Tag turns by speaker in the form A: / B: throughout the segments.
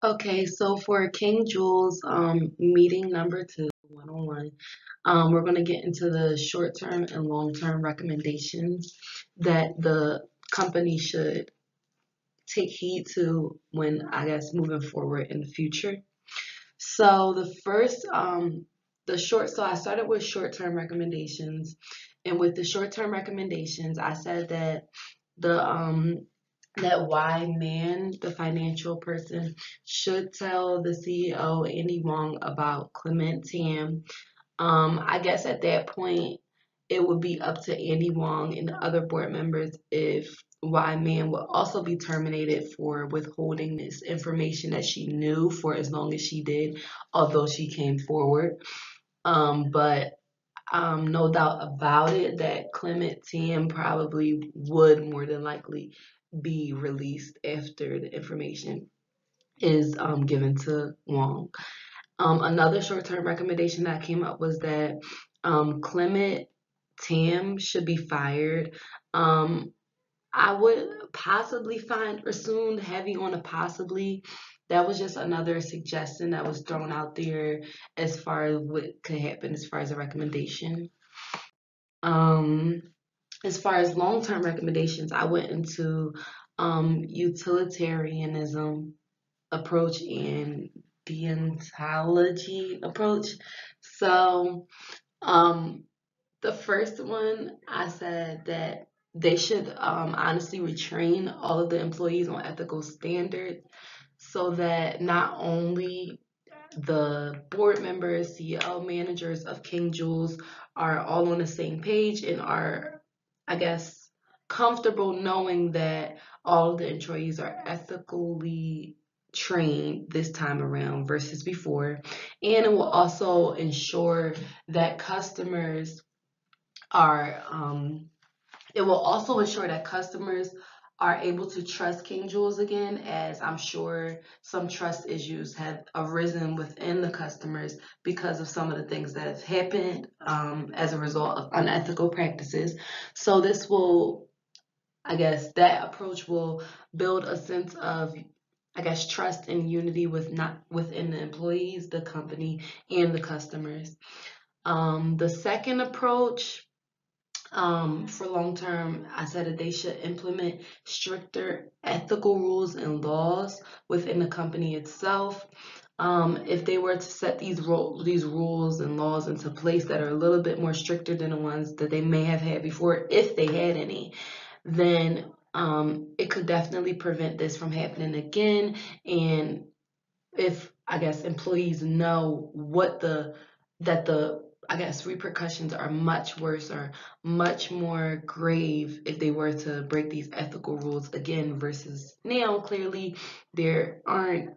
A: Okay, so for King Jules, meeting number two, one-on-one, we're going to get into the short-term and long-term recommendations that the company should take heed to when, I guess, moving forward in the future. So so I started with short-term recommendations, and with the short-term recommendations, I said that the that why man, the financial person, should tell the CEO Andy Wong about Clement Tam. I guess at that point, it would be up to Andy Wong and the other board members if why man will also be terminated for withholding this information that she knew for as long as she did, although she came forward. But no doubt about it that Clement Tam probably would more than likely be released after the information is given to Wong. Another short-term recommendation that came up was that Clement Tam should be fired. Um, I would possibly find or soon heavy on a possibly. That was just another suggestion that was thrown out there as far as what could happen as far as a recommendation. Um, as far as long-term recommendations, I went into utilitarianism approach and deontology approach. So, um, the first one, I said that they should honestly retrain all of the employees on ethical standards so that not only the board members, CEO, managers of King Jules are all on the same page and are, I guess, comfortable knowing that all of the employees are ethically trained this time around versus before. And it will also ensure that are it will also ensure that customers are able to trust King Jules again, as I'm sure some trust issues have arisen within the customers because of some of the things that have happened as a result of unethical practices. So this will, I guess, that approach will build a sense of, I guess, trust and unity within the employees, the company, and the customers. The second approach for long term, I said that they should implement stricter ethical rules and laws within the company itself. If they were to set these rules and laws into place that are a little bit more stricter than the ones that they may have had before, if they had any, then it could definitely prevent this from happening again. And if I guess employees know that the I guess repercussions are much worse or much more grave if they were to break these ethical rules again versus now clearly there aren't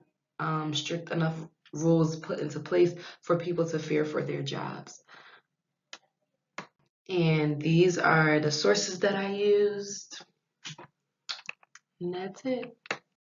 A: strict enough rules put into place for people to fear for their jobs. And these are the sources that I used. And that's it.